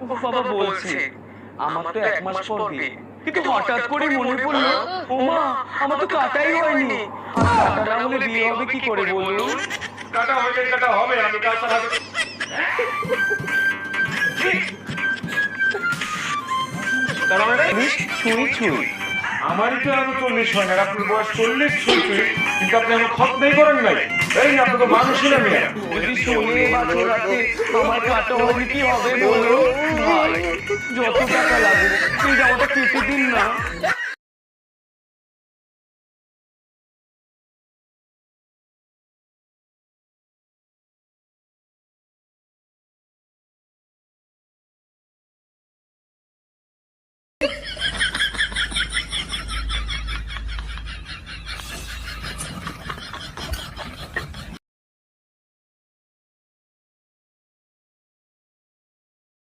ও বাবা বলছে আমার তো 1 মাস পর বিয়ে, কিন্তু হঠাৎ করে মনে পড়লো ওমা আমার তো কাটাই হয়নি। কাটা না হলে বিয়ে হবে কি করে বলুন? কাটা হলে কাটা হবে, আমি কাটা হবে। তার মানে ছুঁই ছুঁই আমারই তো এখনো 40 হয় না, আপনার বয়স 40 ছুঁই, কিন্তু আপনি এখন খত নেই করেন নাই। এই আপনি তো মানুষই না মেয়ে। যদি শোনে বা ছোড়াতে আমার কাটা হলে কি হবে বলুন? ভাই যত টাকা লাগে এই জামাটা কেটে দিন না।